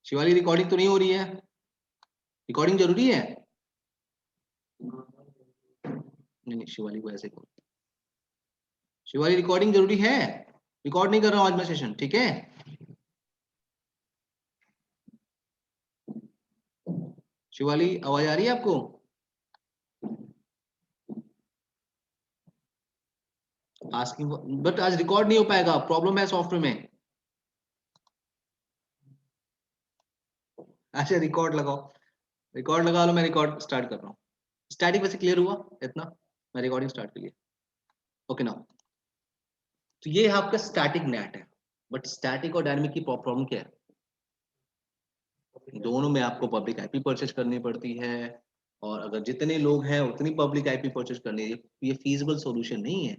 Shivali recording तो नहीं हो रही है? रिकॉर्डिंग जरूरी है? नहीं नहीं, शिवाली को ऐसे करो। शिवाली रिकॉर्डिंग जरूरी है? रिकॉर्ड नहीं कर रहा हूं आज मैं सेशन, ठीक है? शिवाली आवाज आ रही है आपको? आस्किंग, बट आज रिकॉर्ड नहीं हो पाएगा, प्रॉब्लम है सॉफ्टवेयर में। अच्छा रिकॉर्ड लगाओ, रिकॉर्ड लगा लो, मैं रिकॉर्ड स्टार्ट कर रहा हूँ। स्टैटिक वैसे क्लियर हुआ इतना? मैं रिकॉर्डिंग स्टार्ट कर लिया। ओके नाउ, तो ये आपका स्टैटिक नेट है, बट स्टैटिक और डायनामिक की प्रॉब्लम क्या है? दोनों में आपको पब्लिक आईपी परचेज करनी पड़ती है, और अगर जितने लोग हैं उतनी पब्लिक आईपी परचेज करनी है, ये फीजिबल सॉल्यूशन नहीं है।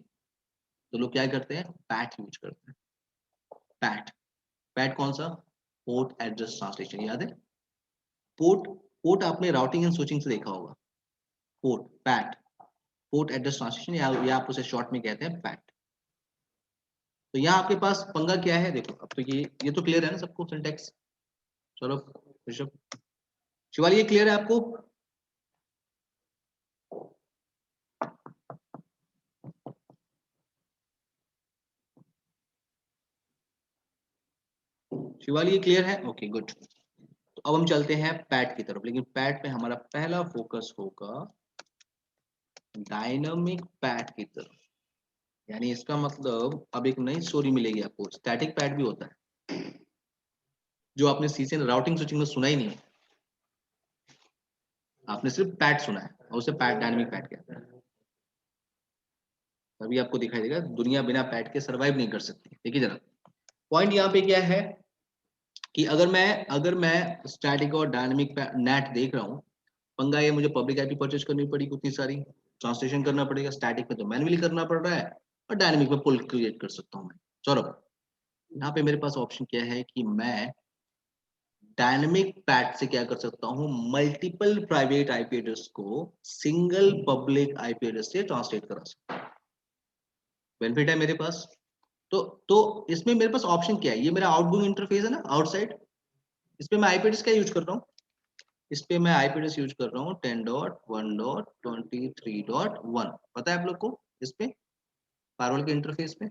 तो लोग क्या करते हैं? पैट यूज करते हैं। पैट, पैट कौन सा? पोर्ट एड्रेस ट्रांसलेशन, याद है? पोर्ट, पोर्ट आपने राउटिंग एंड स्विचिंग से देखा होगा। Port, PAT, port address translation, या आप उसे शॉर्ट में कहते हैं पैट। तो यहाँ आपके पास पंगा क्या है, देखो अब तो ये तो क्लियर है ना सबको सिंटेक्स? चलो ऋषभ, शिवाली ये क्लियर है आपको? शिवाली ये क्लियर है? Okay good. तो अब हम चलते हैं पैट की तरफ, लेकिन पैट में हमारा पहला फोकस होगा डायनामिक पैट की तरफ। यानी इसका मतलब अब एक नई स्टोरी मिलेगी आपको, स्टैटिक पैट भी होता है, जो आपने सीसी राउटिंग स्विचिंग में सुना ही नहीं है। आपने सिर्फ पैट सुना है, और उसे पैट, डायनामिक पैट कहते हैं। तभी आपको दिखाई देगा दुनिया बिना पैट के सरवाइव नहीं कर सकती। देखिए जरा, पॉइंट यहाँ पे क्या है कि अगर मैं स्टैटिक और डायनामिक नेट देख रहा हूँ, पंगा ये, मुझे पब्लिक आईपी परचेज करनी पड़ेगी उतनी सारी, ट्रांसलेशन करना पड़ेगा। स्टैटिक में तो मैन्युअली करना पड़ रहा है, और डायनामिक में पुल क्रिएट कर सकता हूँ मैं। चलो यहाँ पे मेरे पास ऑप्शन क्या है कि मैं डायनामिक पैट से क्या कर सकता हूँ, मल्टीपल प्राइवेट आईपी एड्रेस को सिंगल पब्लिक आईपी एड्रेस से ट्रांसलेट करा सकता हूँ। बेनिफिट है मेरे पास। तो इसमें मेरे पास ऑप्शन क्या है, ये मेरा आउटगोइंग इंटरफेस है ना, आउटसाइड। इस पे मैं आईपी एड्रेस क्या यूज कर रहा हूँ? इस पे मैं आईपी एड्रेस यूज कर रहा हूँ 10.1.23.1। पता है आप लोग को इस पे, फायरवॉल के इंटरफेस पे?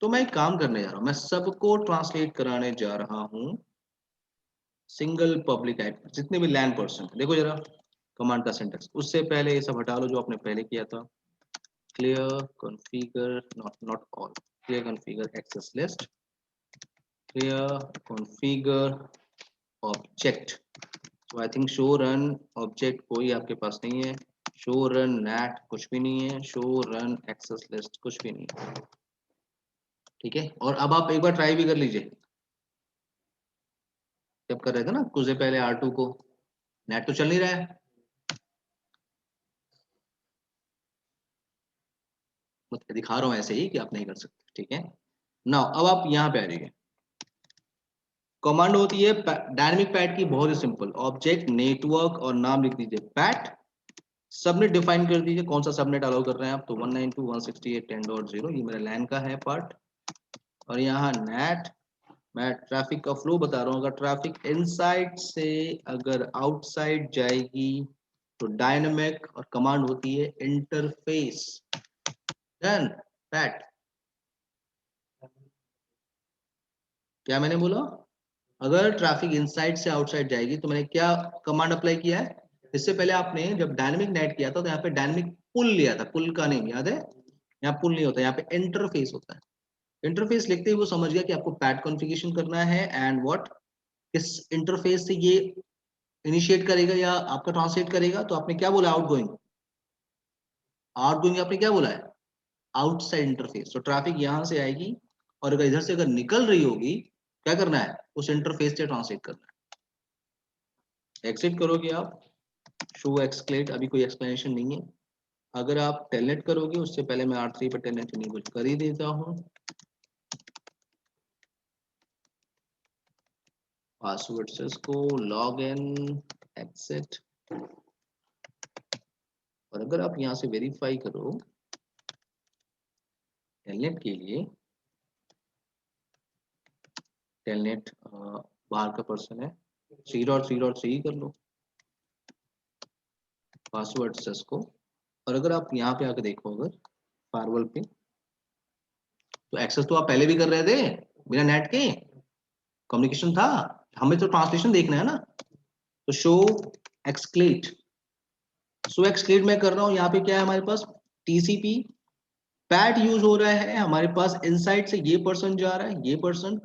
तो मैं एक काम करने जा रहा हूँ, मैं सबको ट्रांसलेट कराने जा रहा हूँ सिंगल पब्लिक आईपी, जितने भी लैन पर्सन। देखो जरा कमांड का सिंटेक्स, उससे पहले ये सब हटा लो जो आपने पहले किया था। Clear configure, not all, clear configure access list, clear configure object. तो I think show run object कोई आपके पास नहीं है, शो रन नैट कुछ भी नहीं है, शो रन एक्सेस लिस्ट कुछ भी नहीं है। ठीक है, और अब आप एक बार ट्राई भी कर लीजिए, जब कर रहे थे ना कुछ देर पहले R2 को, नेट तो चल नहीं रहा है। मतलब दिखा रहा हूँ ऐसे ही कि आप नहीं कर सकते। ठीक है ना, अब आप यहाँ पे आ जाइए। कमांड होती है डायनेमिक पैट की, बहुत ही सिंपल, ऑब्जेक्ट नेटवर्क और नाम लिख दीजिए पैट, सबनेट डिफाइन कर दीजिए, कौन सा सबनेट अलाउ कर रहे हैं आप, तो 192.168.10.0 ये मेरा लैन का है पार्ट, और यहाँ नेट, मैं ट्रैफिक का फ्लो बता रहा हूँ। अगर ट्रैफिक इनसाइड से अगर आउटसाइड जाएगी तो डायनेमिक, और कमांड होती है इंटरफेस। Done PAT. क्या मैंने बोला? अगर ट्रैफिक इनसाइड से आउटसाइड जाएगी तो मैंने क्या कमांड अप्लाई किया है? इससे पहले आपने जब डायनेमिक नेट किया था तो यहाँ पे डायनेमिक पुल लिया था, पुल का नेम याद है? यहाँ पुल नहीं होता, यहाँ पे इंटरफेस होता है। इंटरफेस लिखते ही वो समझ गया कि आपको पैट कॉन्फ़िगरेशन करना है, एंड व्हाट, किस इंटरफेस से ये इनिशिएट करेगा या आपका ट्रांसलेट करेगा। तो आपने क्या बोला? आउटगोइंग, आउटगोइंग आपने क्या बोला है? Outside interface. तो ट्रैफिक यहाँ से आएगी, और अगर इधर से अगर निकल रही होगी, क्या करना है? उस इंटरफेस से ट्रांसलेट करना है। एग्जिट करोगे आप, शो एक्सक्लेट, अभी कोई एक्सप्लेनेशन नहीं है। अगर आप टेलनेट करोगे, उससे पहले मैं R3 पर टेलनेट इनेबल कर ही देता हूँ। पासवर्ड से इसको लॉग इन, एग्जिट, और अगर आप यहाँ से वेरीफाई करो टेलनेट के लिए, टेलनेट बाहर का पर्सन है, C.C कर लो पासवर्ड एक्सेस को। और अगर आप यहाँ पे आके देखो अगर फायरवॉल पे, तो एक्सेस तो आप पहले भी कर रहे थे बिना नेट के, कम्युनिकेशन था, हमें तो ट्रांसलेशन देखना है ना। तो शो एक्सक्लेट, शो एक्सक्लेट मैं कर रहा हूँ, यहाँ पे क्या है हमारे पास टीसीपी पैट यूज हो रहा है हमारे पास, इनसाइड से ये पर्सन जा रहा है, ये पर्सन,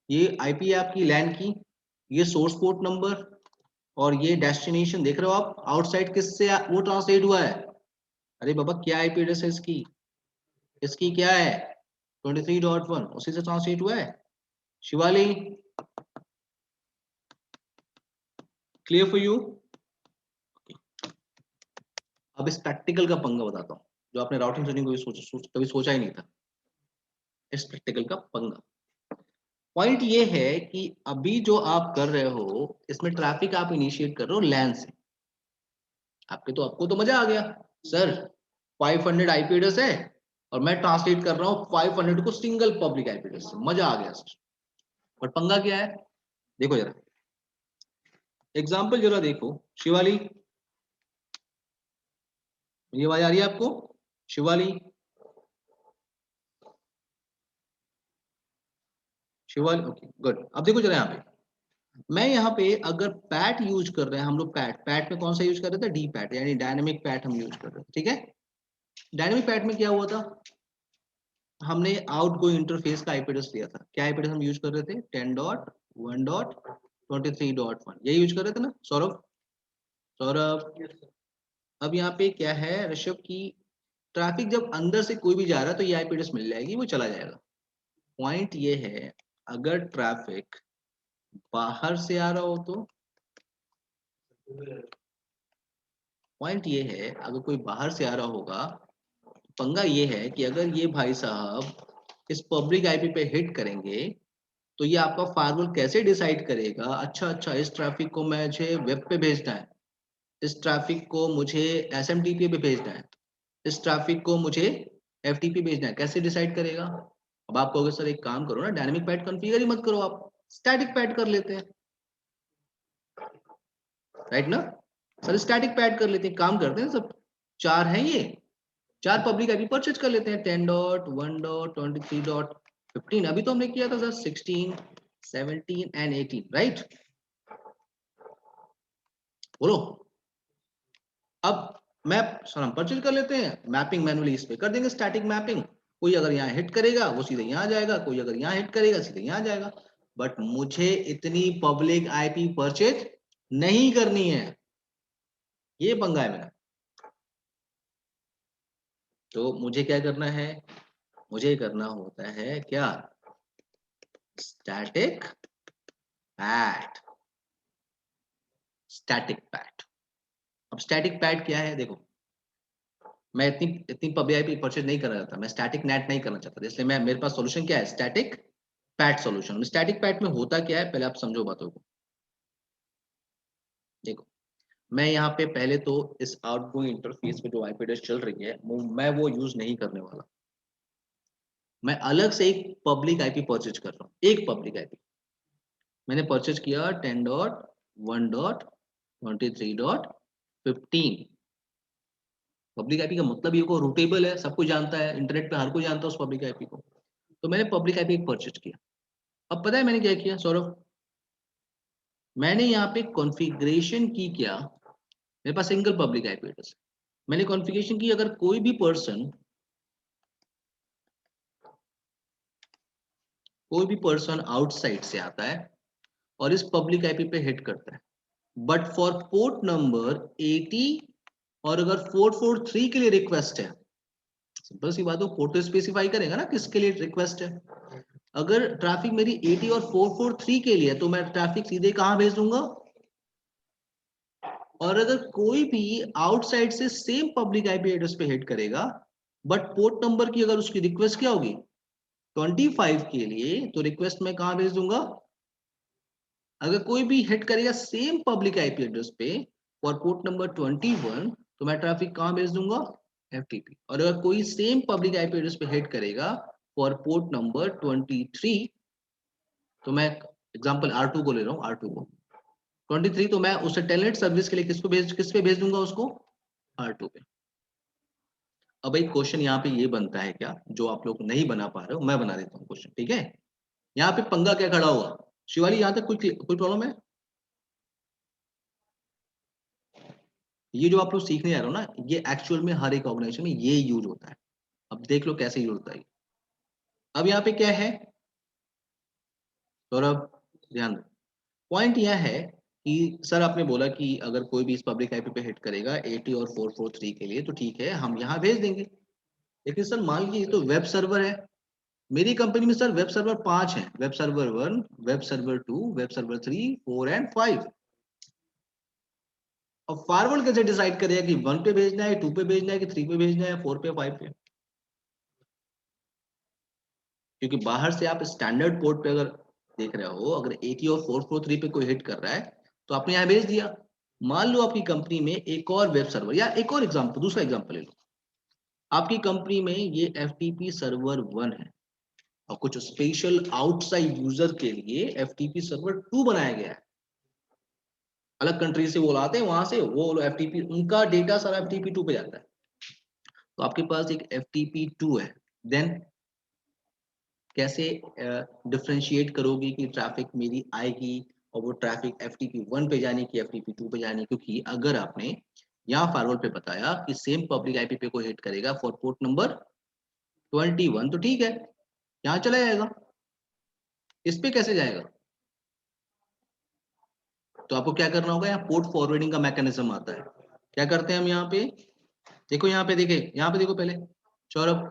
ये आईपी है आपकी लैंड की, ये सोर्स पोर्ट नंबर, और ये डेस्टिनेशन देख रहे हो आप, आउटसाइड किससे वो ट्रांसलेट हुआ है। अरे बाबा क्या आईपी एड्रेस है इसकी, इसकी क्या है 23.1, उसी से ट्रांसलेट हुआ है। Shivali, clear for you. अब इस प्रैक्टिकल का पंगा बताता हूँ, जो आपने राउटिंग ट्रेनिंग को कभी सोचा ही नहीं था। इस प्रैक्टिकल का पंगा, पॉइंट ये है कि अभी जो आप कर रहे हो इसमें ट्रैफिक आप इनिशिएट कर रहे हो लैन से। आपको तो मजा आ गया सर, 500 आईपी एड्रेस है और मैं ट्रांसलेट कर रहा हूँ 500 को सिंगल पब्लिक आईपी एड्रेस से, मजा आ गया सर। पर पंगा क्या है, देखो जरा एग्जांपल जरा देखो। शिवाली, ये आवाज आ रही है आपको? Shivali, Shivali, okay good. अब देखो जरा यहाँ पे, मैं यहाँ पे अगर पैट यूज कर रहे हैं हम लोग, पैट पैट में कौन सा यूज कर रहे थे, डी पैट यानी डायनेमिक पैट हम यूज कर रहे थे, ठीक है। डायनेमिक पैट में क्या हुआ था, हमने आउट गोइंग इंटरफेस का आईपी एड्रेस लिया था। क्या आईपी एड्रेस हम यूज कर रहे थे, 10.1.23.1, यही यूज कर रहे थे ना सौरभ? सौरभ, अब यहाँ पे क्या है ऋषभ की, ट्रैफिक जब अंदर से कोई भी जा रहा है तो ये आईपी एड्रेस मिल जाएगी, वो चला जाएगा। पॉइंट ये है अगर ट्रैफिक बाहर से आ रहा हो तो, पॉइंट ये है अगर कोई बाहर से आ रहा होगा, पंगा ये है कि अगर ये भाई साहब इस पब्लिक आईपी पे हिट करेंगे तो ये आपका फायरवॉल कैसे डिसाइड करेगा, अच्छा अच्छा इस ट्रैफिक को मुझे वेब पे भेजना है, इस ट्रैफिक को मुझे एसएमटीपी पे भेजना है, इस ट्रैफिक को मुझे एफटीपी भेजना है, कैसे डिसाइड करेगा? अब आप कहोगे सर एक काम करो ना, डायनामिक पैड कॉन्फ़िगर ही मत करो, आप स्टैटिक पैड कर लेते हैं, राइट ना? सर स्टैटिक पैड कर लेते हैं, काम करते हैं सब, चार हैं ये, चार पब्लिक आईपी परचेज कर लेते हैं, 10.1.23.15, अभी तो हमने किया था सर 16, 17 एंड 18, राइट? बोलो। अब मैप सर हम परचेज कर लेते हैं, मैपिंग मैनुअली इस पे कर देंगे, स्टैटिक मैपिंग, कोई अगर यहाँ हिट करेगा वो सीधे यहाँ जाएगा, कोई अगर यहाँ हिट करेगा सीधे यहाँ जाएगा। बट मुझे इतनी पब्लिक आईपी परचेज नहीं करनी है, ये पंगा है मेरा। तो मुझे क्या करना है, मुझे करना होता है क्या, स्टैटिक पैड, स्टैटिक पैड। अब स्टैटिक पैड क्या है, देखो मैं इतनी इतनी पब्लिक आईपी परचेज नहीं करना चाहता, मैं स्टैटिक नेट नहीं करना चाहता, इसलिए मैं, मेरे पास सॉल्यूशन क्या है, static pad solution. Static pad में होता क्या है, पहले आप समझो बातों को। देखो मैं यहाँ पे पहले तो इस आउटगोइंग इंटरफेस पे जो आईपी एड्रेस चल रही है मैं वो यूज नहीं करने वाला, मैं अलग से एक पब्लिक आईपी परचेज कर रहा हूँ, एक पब्लिक आईपी मैंने परचेज किया 10.1.23.15। पब्लिक आईपी का मतलब ये को रूटेबल है, सब कुछ जानता है, इंटरनेट पे हर कोई जानता है उस पब्लिक आईपी को। तो मैंने पब्लिक आईपी परचेज किया। अब पता है मैंने क्या किया सौरभ, मैंने यहाँ पे कॉन्फ़िगरेशन की क्या, मेरे पास सिंगल पब्लिक आईपी एड्रेस, मैंने कॉन्फ़िगरेशन की अगर कोई भी पर्सन आउटसाइड से आता है और इस पब्लिक आईपी पे हिट करता है, बट फॉर पोर्ट नंबर 80 और अगर 443 के लिए रिक्वेस्ट है, सिंपल सी बात है, पोर्ट तो स्पेसिफाई करेगा ना किसके लिए रिक्वेस्ट है। अगर ट्रैफिक मेरी 80 और 443 के लिए तो मैं ट्रैफिक सीधे कहां भेज दूंगा, और अगर कोई भी आउटसाइड से सेम पब्लिक आईपी एड्रेस पे हिट करेगा बट पोर्ट नंबर की अगर उसकी रिक्वेस्ट क्या होगी 25 के लिए, तो रिक्वेस्ट मैं कहां भेज दूंगा, अगर कोई भी हिट करेगा सेम पब्लिक आईपी एड्रेस पे फॉर पोर्ट नंबर 21, तो मैं ट्रैफिक कहां भेज दूंगा, एफटीपी। और अगर कोई सेम पब्लिक आईपी एड्रेस पे हिट करेगा फॉर पोर्ट नंबर 23, तो मैं एग्जांपल R2 को ले रहा हूं, R2 को, 23 तो मैं उसे टेलनेट सर्विस के लिए किस पे भेज दूंगा उसको, R2 पे। अब एक क्वेश्चन यहाँ पे ये बनता है क्या, जो आप लोग नहीं बना पा रहे हो, मैं बना देता हूँ क्वेश्चन, ठीक है। यहाँ पे पंगा क्या खड़ा हुआ, शिवाली, यहाँ तक कोई प्रॉब्लम है? ये जो आप लोग सीखने जा रहे हो ना, ये एक्चुअल में हर एक ऑर्गेनाइजेशन में ये यूज होता है। अब देख लो कैसे यूज होता है। अब यहाँ पे क्या है सौरभ, ध्यान दो। पॉइंट यह है कि सर आपने बोला कि अगर कोई भी इस पब्लिक आईपी पे हिट करेगा 80 और 443 के लिए तो ठीक है, हम यहाँ भेज देंगे। लेकिन सर मान लीजिए ये तो वेब सर्वर है, मेरी कंपनी में सर वेब सर्वर 5 है, web server 1, web server 2, web server 3, 4 and 5। अब फॉरवर्ड कैसे डिसाइड करेगा कि 1 पे भेजना है, 2 पे भेजना है, कि 3 पे भेजना है, 4 पे, 5 पे? क्योंकि बाहर से आप स्टैंडर्ड पोर्ट पे अगर देख रहे हो, अगर 80 और 443 पे कोई हिट कर रहा है तो आपने यहाँ भेज दिया। मान लो आपकी कंपनी में एक और वेब सर्वर, या एक और एग्जांपल, दूसरा एग्जांपल ले लो। आपकी कंपनी में ये FTP सर्वर 1 है और कुछ स्पेशल आउटसाइड यूजर के लिए FTP सर्वर 2 बनाया गया है। अलग कंट्री से वो लाते हैं, वहां से वो FTP, उनका डेटा सारा FTP 2 पे जाता है। तो आपके पास एक FTP 2 है, देन कैसे डिफ्रेंशिएट करोगे कि ट्रैफिक मेरी आएगी और वो ट्रैफिक FTP 1 पे जाने की, FTP 2 पे जाने? क्योंकि अगर आपने यहाँ फायरवॉल पे बताया कि सेम पब्लिक आईपी पे कोई हिट करेगा फॉर पोर्ट नंबर 21 तो ठीक है, यहाँ चला जाएगा, इस पे कैसे जाएगा? तो आपको क्या करना होगा, यहाँ पोर्ट फॉरवर्डिंग का मैकेनिज्म आता है। क्या करते हैं हम यहाँ पे, देखो यहाँ पे, देखे यहाँ पे, देखो पहले सौरभ,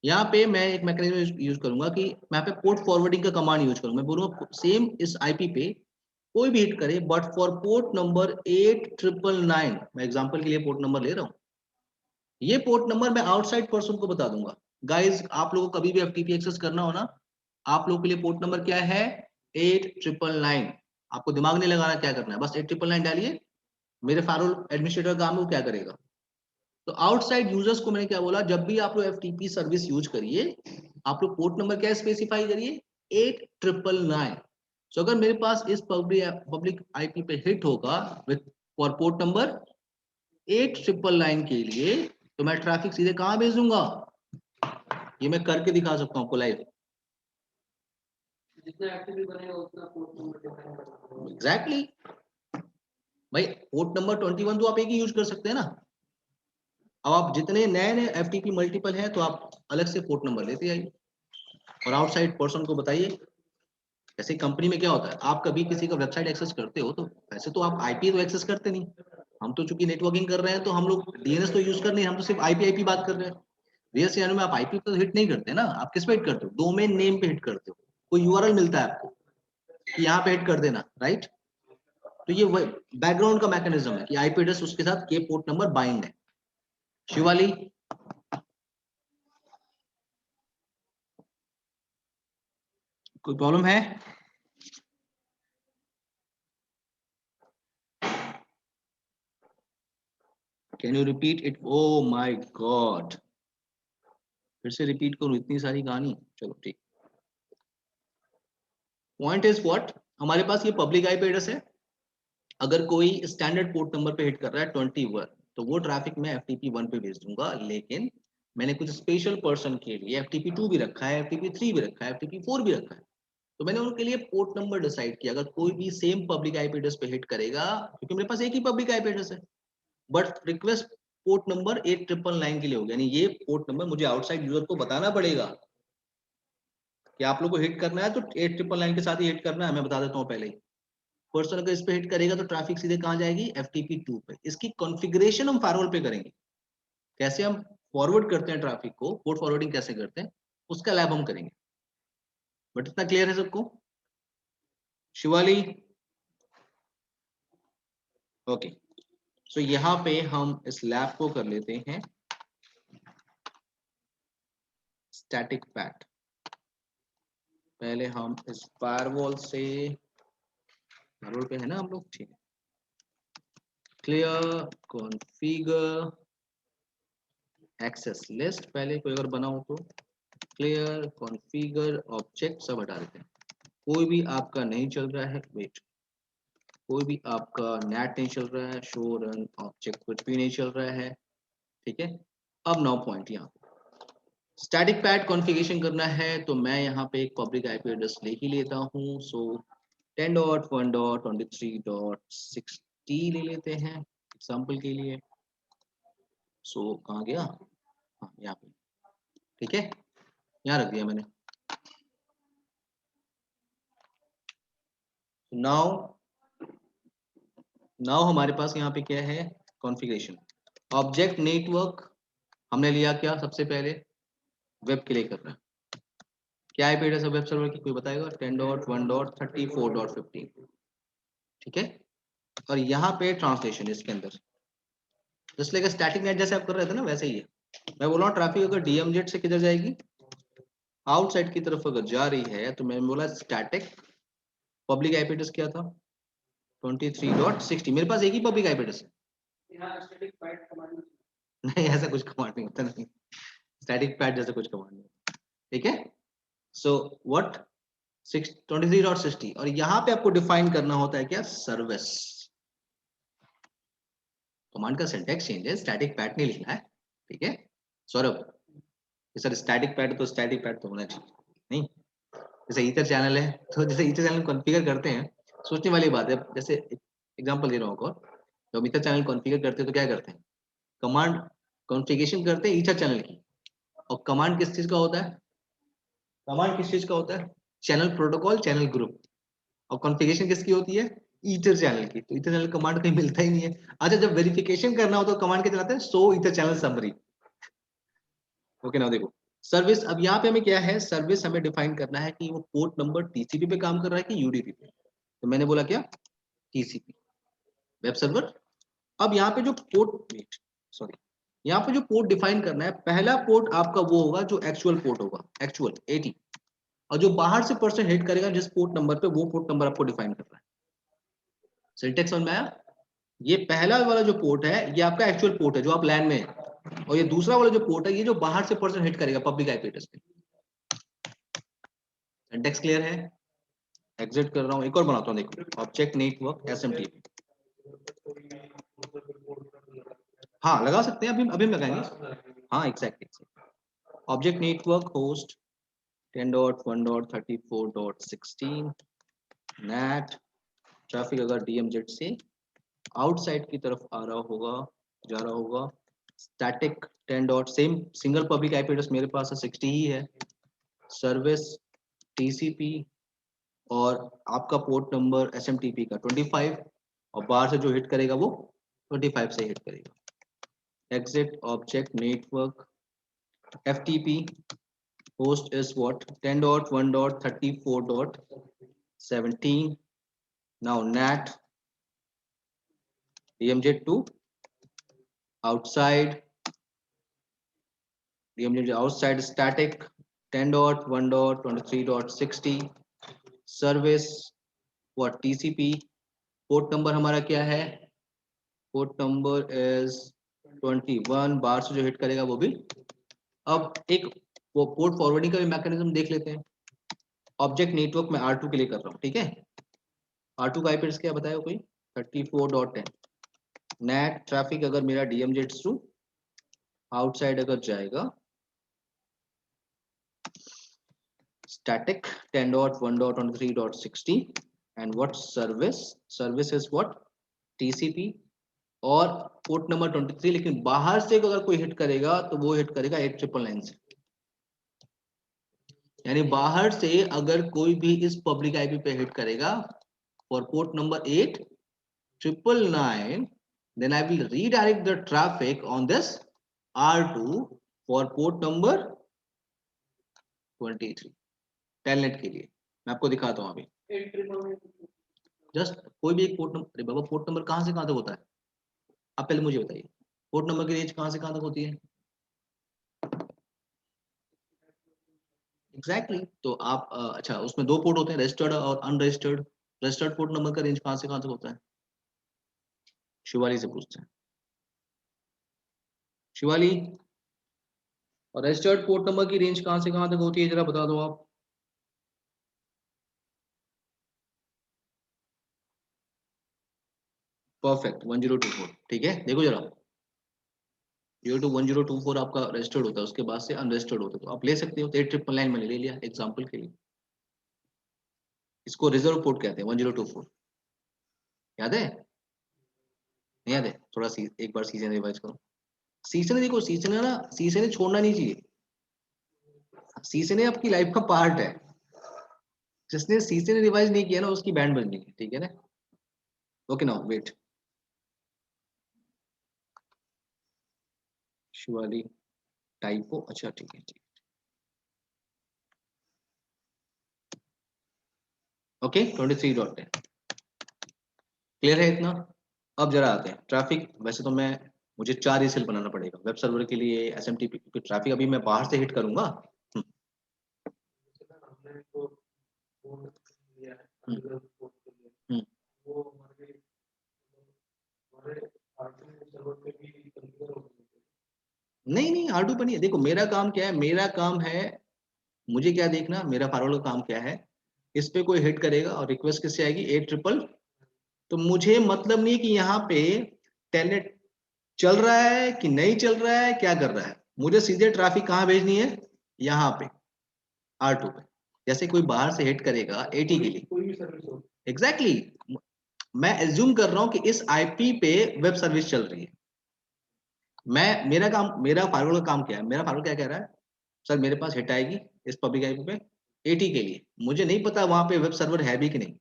यहाँ पे मैं एक मैकेनिज्म यूज करूंगा कि मैं पे पोर्ट फॉरवर्डिंग का कमांड यूज करूंगा। मैं बोलूंगा सेम इस आईपी पे कोई भी हिट करे बट फॉर पोर्ट नंबर 8999, मैं एग्जांपल के लिए पोर्ट नंबर ले रहा हूँ, ये पोर्ट नंबर मैं आउटसाइड पर्सन को बता दूंगा। गाइज आप लोगों को कभी भी FTP एक्सेस करना हो ना, आप लोगों के लिए पोर्ट नंबर क्या है, 8999। आपको दिमाग नहीं लगाना क्या करना है, बस 8999 डालिए, मेरे फायरवॉल एडमिनिस्ट्रेटर काम है, वो क्या करेगा। तो आउटसाइड यूजर्स को मैंने क्या बोला, जब भी आप लोग FTP सर्विस यूज करिए, आप लोग पोर्ट नंबर क्या स्पेसिफाई करिए, 8999। सो अगर मेरे पास इस पब्लिक आईपी पे हिट होगा विथ फॉर पोर्ट नंबर 8999 के लिए, तो मैं ट्रैफिक सीधे कहां भेज दूंगा, ये मैं करके दिखा सकता हूँ आपको लाइव। जितना एक्टिव बनेगा उतना पोर्ट नंबर एग्जैक्टली। भाई पोर्ट नंबर 21 तो आप एक ही यूज कर सकते हैं ना। अब आप जितने नए नए FTP मल्टीपल है तो आप अलग से पोर्ट नंबर लेते आइए और आउटसाइड पर्सन को बताइए। जैसे कंपनी में क्या होता है, आप कभी किसी का वेबसाइट एक्सेस करते हो तो वैसे तो आप आईपी तो एक्सेस करते नहीं, हम तो चूंकि नेटवर्किंग कर रहे हैं तो हम लोग DNS तो यूज कर नहीं, हम तो सिर्फ आईपी बात कर रहे हैं। रियल सिनेरियो में आप आईपी पे हिट नहीं करते ना, आप किस पे हिट करते हो, डोमेन नेम पे हिट करते हो, कोई URL मिलता है आपको कि यहाँ पे हिट कर देना, राइट। तो ये बैकग्राउंड का मैकेनिज्म है कि आईपी एड्रेस उसके साथ के पोर्ट नंबर बाइंड है। शिवाली, कोई प्रॉब्लम है? Can you repeat it? Oh my God, फिर से रिपीट करूं इतनी सारी कहानी? चलो ठीक। पॉइंट इज व्हाट, हमारे पास ये पब्लिक आईपी एड्रेस है, अगर कोई स्टैंडर्ड पोर्ट नंबर पे हिट कर रहा है 21, तो वो ट्रैफिक मैं FTP 1 पे भेज दूंगा। लेकिन मैंने कुछ स्पेशल पर्सन के लिए FTP 2 भी रखा है, FTP 3 भी रखा है, FTP 4 भी रखा है, तो मैंने उनके लिए पोर्ट नंबर डिसाइड किया। अगर कोई भी सेम पब्लिक आईपी एड्रेस पे हिट करेगा, क्योंकि मेरे पास एक ही पब्लिक आईपी एड्रेस है, बट रिक्वेस्ट पोर्ट नंबर 8999 के लिए होगा, यानी ये पोर्ट नंबर मुझे आउटसाइड यूजर को बताना पड़ेगा कि आप लोग को हिट करना है तो 8999 के साथ ही हिट करना है। मैं बता देता हूँ पहले ही, पर्सन अगर इस पे हिट करेगा तो ट्रैफिक सीधे कहां जाएगी, FTP 2 पे। इसकी कॉन्फ़िगरेशन हम फायरवॉल पे करेंगे, कैसे हम फॉरवर्ड करते हैं ट्रैफिक को, पोर्ट फॉरवर्डिंग कैसे करते हैं, उसका लैब हम करेंगे। बट इतना क्लियर है सबको? शिवाली, ओके। सो यहाँ पे हम इस लैब को कर लेते हैं स्टैटिक पैट। पहले हम इस फायरवॉल से, फायरवॉल पे है ना हम लोग, ठीक है। क्लियर कॉन्फ़िगर एक्सेस लिस्ट, पहले कोई अगर बना हो तो क्लियर कॉन्फ़िगर ऑब्जेक्ट, सब हटा देते हैं, कोई भी आपका नहीं चल रहा है। वेट, कोई भी आपका नेट नहीं चल रहा है, शो रन ऑब्जेक्ट कुछ भी नहीं चल रहा है, ठीक है। अब 9 पॉइंट यहाँ स्टैटिक पैड कॉन्फ़िगरेशन करना है, तो मैं यहाँ पे एक पब्लिक आईपी एड्रेस ले ही लेता हूँ। सो 10.1.23.60 ले लेते हैं एग्जाम्पल के लिए। सो कहाँ गया, हाँ यहाँ पे, ठीक है, यहाँ रख दिया मैंने। नाउ हमारे पास यहाँ पे क्या है, कॉन्फ़िगरेशन ऑब्जेक्ट नेटवर्क हमने लिया क्या, सबसे पहले वेब के लिए कर रहा है, क्या आईपी एड्रेस है वेब सर्वर की, कोई बताएगा, 10.1.34.15, ठीक है। और यहाँ पे ट्रांसलेशन इसके अंदर जस्ट लाइक स्टैटिक नेट जैसे आप कर रहे थे ना, वैसे ही है। मैं बोल रहा हूँ ट्रैफिक अगर डीएमजेड से किधर जाएगी, आउटसाइड की तरफ अगर जा रही है, तो मैंने बोला स्टैटिक पब्लिक आईपी एड्रेस क्या था, 23.60। मेरे पास एक ही पब्लिक आईपी एड्रेस है, नहीं ऐसा कुछ कमांड नहीं होता, नहीं स्टैटिक पैड जैसा कुछ कमांड नहीं होता, ठीक है। सो व्हाट 23.60, और यहाँ पे आपको डिफाइन करना होता है क्या, सर्विस। कमांड का सिंटैक्स चेंज है, स्टैटिक पैड नहीं लिखना है, ठीक है। सौरभ, सर स्टैटिक पैड तो स्टैटिक पैड तो होना चाहिए, नहीं जैसे ईथर चैनल है, तो जैसे ईथर चैनल कॉन्फ़िगर करते हैं, सोचने वाली बात है। जैसे एग्जांपल दे रहा हूँ और, जब ईथर चैनल कॉन्फ़िगर करते हैं तो क्या करते हैं, कमांड कॉन्फ़िगरेशन करते हैं ईथर चैनल की, और कमांड किस चीज का होता है, कमांड किस चीज का होता है, चैनल प्रोटोकॉल, चैनल ग्रुप, और कॉन्फ़िगरेशन किसकी होती है, ईथर चैनल की। तो ईथर चैनल कमांड कहीं मिलता ही नहीं है। अच्छा, जब वेरिफिकेशन करना हो तो कमांड क्या चलाते हैं, show ether channel summary. Okay ना, देखो सर्विस, अब यहाँ पे हमें क्या है, सर्विस हमें डिफाइन करना है कि वो पोर्ट नंबर टीसीपी पे काम कर रहा है कि यूडीपी पे। तो मैंने बोला क्या, टीसीपी वेब सर्वर। अब यहाँ पे जो पोर्ट, सॉरी, यहाँ पे जो पोर्ट डिफाइन करना है, पहला पोर्ट आपका वो होगा जो एक्चुअल पोर्ट होगा, एक्चुअल 80, और जो बाहर से पर्सन हिट करेगा जिस पोर्ट नंबर पे, वो पोर्ट नंबर आपको डिफाइन करना है। सिंटेक्स समझ में आया, ये पहला वाला जो पोर्ट है ये आपका एक्चुअल पोर्ट है जो आप लैन में है, और ये दूसरा वाला जो पोर्ट है ये जो बाहर से पर्सन हिट करेगा पब्लिक आईपी एड्रेस पे। सिंटेक्स क्लियर है, एग्जिट कर रहा हूँ, एक और बनाता हूँ, देखो ऑब्जेक्ट नेटवर्क एसएमटीपी, हाँ लगा सकते हैं, अभी अभी हम लगाएंगे, हाँ exactly. Object network host 10.1.34.16 net, traffic अगर डीएमजेड से आउटसाइड की तरफ आ रहा होगा, जा रहा होगा, static 10 dot same single public IP address मेरे पास है 60 ही है, सर्विस टीसीपी, और आपका पोर्ट नंबर एसएमटीपी का 25, और बाहर से जो हिट करेगा वो 25 से हिट करेगा। exit object network ftp host is what 10.1.34.17, now nat dmz2 outside, dmz outside static 10.1.23.60 service what tcp, port number हमारा क्या है, पोर्ट नंबर इज 21, बाहर से जो हिट करेगा वो भी। अब एक वो पोर्ट फॉरवर्डिंग का भी मैकेनिज्म देख लेते हैं। ऑब्जेक्ट नेटवर्क में R2 के लिए कर रहा हूँ, ठीक है। R2 का आईपी एड्रेस क्या बताया कोई, 34.10, नेट ट्रैफिक अगर मेरा DMZ2 आउटसाइड अगर जाएगा, static 10.1.23.60 and what service, service is what TCP, और पोर्ट नंबर 23, लेकिन बाहर से अगर कोई हिट करेगा तो वो हिट करेगा 8999 से, यानी बाहर से अगर कोई भी इस पब्लिक आईपी पे हिट करेगा for port number 8999, then I will redirect the traffic on this R2 for port number 23 telnet के लिए। मैं आपको दिखाता हूँ अभी, जस्ट कोई भी एक पोर्ट नंबर, अरे बाबा पोर्ट नंबर कहाँ से कहाँ तक होता है, आप पहले मुझे बताइए, पोर्ट नंबर की रेंज कहाँ से कहाँ तक होती है एग्जैक्टली तो आप अच्छा उसमें दो पोर्ट होते हैं, रजिस्टर्ड और अनरजिस्टर्ड। रजिस्टर्ड पोर्ट नंबर का रेंज कहाँ से कहाँ तक होता है, शिवाली से पूछते हैं, शिवाली, और रजिस्टर्ड पोर्ट नंबर की रेंज कहाँ से कहाँ तक होती है, जरा बता दो आप। परफेक्ट 1024, ठीक है। देखो जरा 0 to 1024 आपका रजिस्टर्ड होता है, उसके बाद से अनरजिस्टर्ड होता है, तो आप ले सकते हो। तो 899 मैंने ले लिया एग्जाम्पल के लिए। इसको रिजर्व पोर्ट कहते हैं 1024, याद है नहीं याद है? थोड़ा एक बार सीजन रिवाइज करो। सीजन देखो, सीजन है ना, सीजन छोड़ना नहीं चाहिए। सीजन आपकी लाइफ का पार्ट है। जिसने सीजन रिवाइज नहीं किया ना उसकी बैंड बजनी है, ठीक है ना। Okay now wait, Shivali typo, अच्छा ठीक है ठीक। ओके 23.10 क्लियर है इतना। अब जरा आते हैं ट्रैफिक। वैसे तो मैं, मुझे 4 ईसेल बनाना पड़ेगा वेब सर्वर के लिए, एसएमटीपी, क्योंकि ट्रैफिक अभी मैं बाहर से हिट करूंगा। हम्म, हम्म, हम्म। नहीं नहीं आर2 पर नहीं है। देखो मेरा काम क्या है, मेरा काम है, मुझे क्या देखना, मेरा फायरवॉल का काम क्या है, इस पे कोई हिट करेगा और रिक्वेस्ट किससे आएगी, 8 ट्रिपल। तो मुझे मतलब नहीं कि यहाँ पे टेलनेट चल रहा है कि नहीं चल रहा है, क्या कर रहा है। मुझे सीधे ट्रैफिक कहाँ भेजनी है, यहाँ पे R2 पे। जैसे कोई बाहर से हिट करेगा एटी के लिए, एग्जैक्टली exactly, मैं एज्यूम कर रहा हूँ कि इस आईपी पे वेब सर्विस चल रही है। मैं, मेरा काम, मेरा फायरवॉल का काम क्या है, मेरा फायरवॉल क्या कह रहा है, सर मेरे पास हिट आएगी इस पब्लिक आईपी पे एटी के लिए। मुझे नहीं पता वहां पे वेब सर्वर है भी कि नहीं,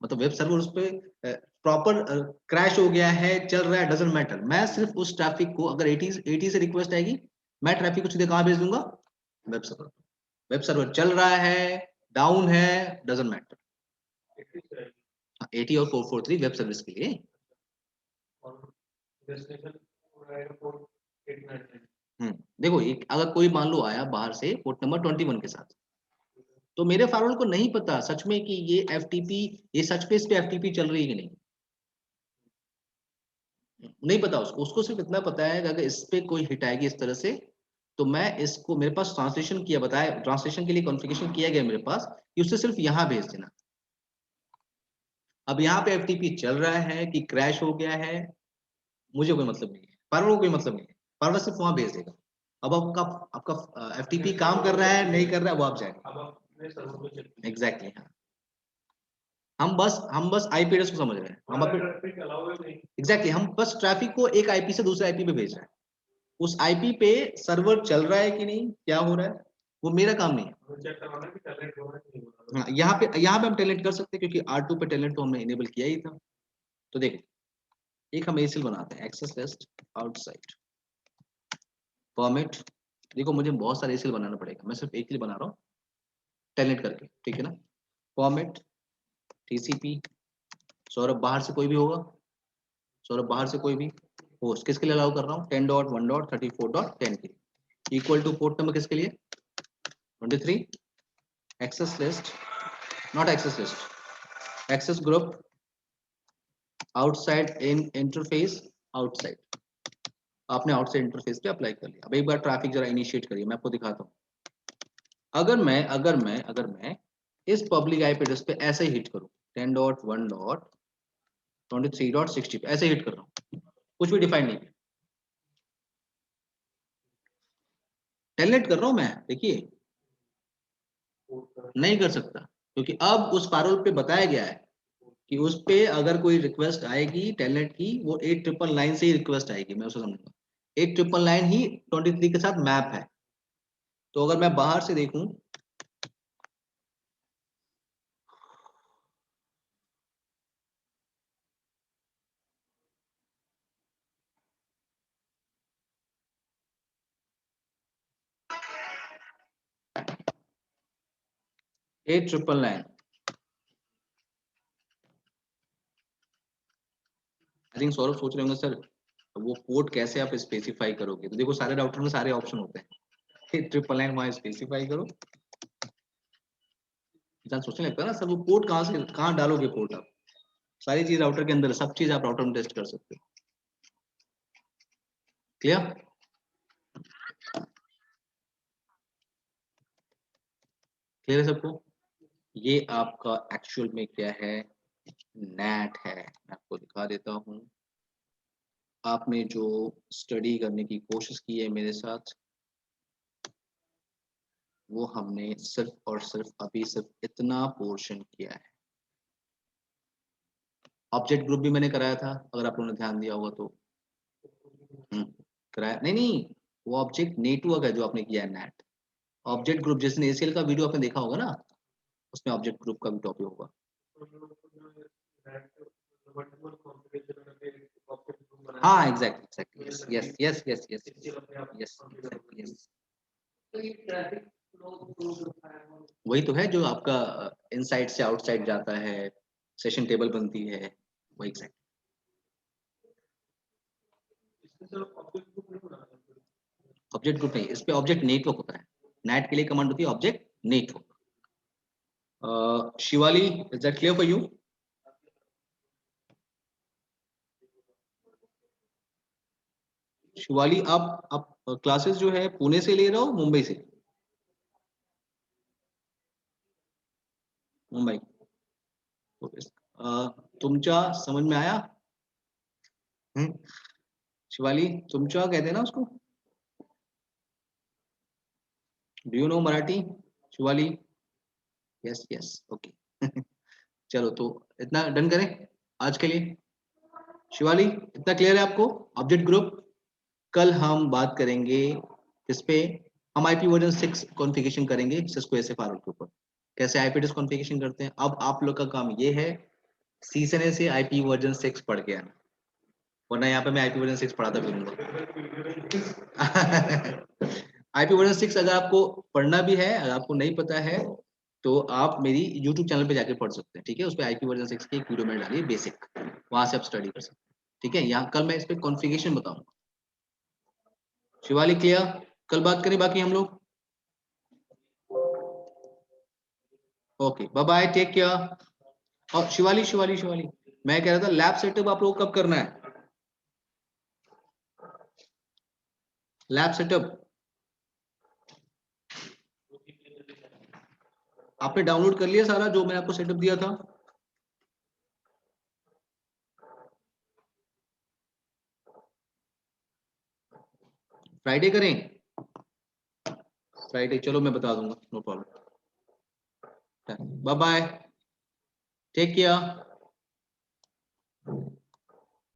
मतलब वेब सर्वर उस पर प्रॉपर क्रैश हो गया है, चल रहा है, डजेंट मैटर। मैं सिर्फ उस ट्रैफिक को, अगर एटी से रिक्वेस्ट आएगी, मैं ट्रैफिक को सीधे कहाँ भेज दूंगा, वेब सर्वर। वेब सर्वर चल रहा है, डाउन है, डजेंट मैटर। 80 और 443 वेब सर्विस के लिए। देखो एक, अगर कोई मान लो आया बाहर से पोर्ट नंबर 21 के साथ, तो मेरे फायरवॉल को नहीं पता सच में कि ये एफटीपी, ये सच में इस पे एफटीपी चल रही है कि नहीं, नहीं पता उसको। उसको सिर्फ इतना पता है कि अगर इस पे कोई हिट आएगी इस तरह से, तो मैं इसको, मेरे पास ट्रांसलेशन किया, बताया ट्रांसलेशन के लिए कॉन्फ़िगरेशन किया गया मेरे पास कि उसे सिर्फ यहाँ भेज देना। अब यहाँ पे एफटीपी चल रहा है कि क्रैश हो गया है, मुझे कोई मतलब नहीं है, फार्वर को कोई मतलब नहीं है, फार्वर सिर्फ वहां भेज देगा। अब आपका आपका एफटीपी काम कर रहा है नहीं कर रहा है वो आप जाएंगे। एग्जैक्टली हाँ, हम बस आईपी एड्रेस को समझ रहे हैं, हम एग्जैक्टली हम बस ट्रैफिक को एक आईपी से दूसरे आईपी पे भेज रहे हैं। उस आईपी पे सर्वर चल रहा है कि नहीं, क्या हो रहा है, वो मेरा काम नहीं है। हाँ, यहाँ पे हम टेलेंट कर सकते हैं, क्योंकि R2 पे टेलेंट तो हमने इनेबल किया ही था। तो देखो एक हम एसीएल बनाते हैं, एक्सेस लिस्ट आउटसाइड परमिट। देखो मुझे बहुत सारे एसीएल बनाना पड़ेगा, मैं सिर्फ एक ही बना रहा हूँ टेलेंट करके, ठीक है ना। फॉर्मेट टीसीपी, सौरभ बाहर से कोई भी होगा, सौरभ बाहर से कोई भी होस्ट किसके लिए अलाउ कर रहा हूँ, 10.1.34.10 के लिए, इक्वल टू पोर्ट नंबर किसके लिए, 23, access list, not access list, access group outside in interface outside. आपने आउटसाइड इंटरफेस पे अप्लाई कर लिया। अब एक बार ट्रैफिक जरा इनिशिएट करिए, मैं आपको दिखाता हूँ। अगर मैं इस पब्लिक आईपी एड्रेस पे ऐसे ही हिट करूँ 10.1.23.60 पे ऐसे हिट कर रहा हूँ, कुछ भी डिफाइन नहीं है, टेलनेट कर रहा हूँ मैं, देखिए नहीं कर सकता, क्योंकि अब उस पैरोल पे बताया गया है कि उस पे अगर कोई रिक्वेस्ट आएगी टेलनेट की, वो 8,999 से ही रिक्वेस्ट आएगी, मैं उसे समझूंगा। 8,999 ही 23 के साथ मैप है। तो अगर मैं बाहर से देखूं, 8,999, आई थिंक सौरभ सोच रहे होंगे सर वो पोर्ट कैसे आप स्पेसिफाई करोगे। तो देखो सारे राउटर में सारे ऑप्शन होते हैं, 8,999 वहां स्पेसिफाई करो। इंसान सोचने लगता है ना सर वो पोर्ट कहाँ से कहाँ डालोगे पोर्ट आप, सारी चीज राउटर के अंदर, सब चीज आप राउटर में टेस्ट कर सकते हो। क्लियर, क्लियर है सबको। ये आपका एक्चुअल में क्या है, नेट है, मैं आपको दिखा देता हूँ। आपने जो स्टडी करने की कोशिश की है मेरे साथ, वो हमने सिर्फ और सिर्फ अभी सिर्फ इतना पोर्शन किया है। ऑब्जेक्ट ग्रुप भी मैंने कराया था, अगर आप लोगों ने ध्यान दिया होगा तो। कराया नहीं नहीं, वो ऑब्जेक्ट नेटवर्क है जो आपने किया है, नेट। ऑब्जेक्ट ग्रुप, जिसने एसीएल का वीडियो आपने देखा होगा ना, उसमें ऑब्जेक्ट ग्रुप का भी टॉपिक होगा। हाँ exactly exactly, yes yes yes yes yes yes, वही तो है जो आपका इनसाइड से आउटसाइड जाता है, सेशन टेबल बनती है, वही एग्जैक्ट। ऑब्जेक्ट ग्रुप नहीं, इस पे ऑब्जेक्ट नेटवर्क होता है। नेट के लिए कमांड होती है object network. Shivali, is that clear for you? Shivali, आप क्लासेस जो है पुणे से ले रहे हो मुंबई से? मुंबई। तो तुमचा समझ में आया? हम्म, शिवाली, तुमचा कहते हैं ना उसको, do you know Marathi Shivali? Yes yes, okay. चलो तो इतना डन करें आज के लिए। शिवाली, इतना क्लियर है आपको? ऑब्जेक्ट ग्रुप, कल हम बात करेंगे किस पे, हम आईपी वर्जन 6 कॉन्फ़िगरेशन करेंगे सिस्को एसए फायरवॉल के ऊपर, कैसे आईपी एड्रेस कॉन्फ़िगरेशन करते हैं। अब आप लोग का काम ये है सीजन से आईपी वर्जन 6 पढ़ के आना, वरना यहाँ पे मैं आईपी वर्जन 6 पढ़ाता फिरूंगा। आईपी वर्जन 6 अगर आपको पढ़ना भी है, अगर आपको नहीं पता है, तो आप मेरी यूट्यूब चैनल पे जाके पढ़ सकते हैं, ठीक है? उस पे आईपी वर्जन 6 की एक वीडियो मैंने डाली है बेसिक, वहां से आप स्टडी कर सकते हैं, ठीक है? यहाँ कल मैं इस पे कॉन्फ़िगरेशन बताऊंगा। शिवाली क्लियर? कल बात करें बाकी हम लोग। Okay, bye bye, take care. और शिवाली शिवाली शिवाली, मैं कह रहा था लैब सेटअप आप लोग कब करना है? लैब सेटअप आपने डाउनलोड कर लिया सारा जो मैंने आपको सेटअप दिया था? फ्राइडे करें? फ्राइडे, चलो मैं बता दूंगा, no problem. Bye bye, take care.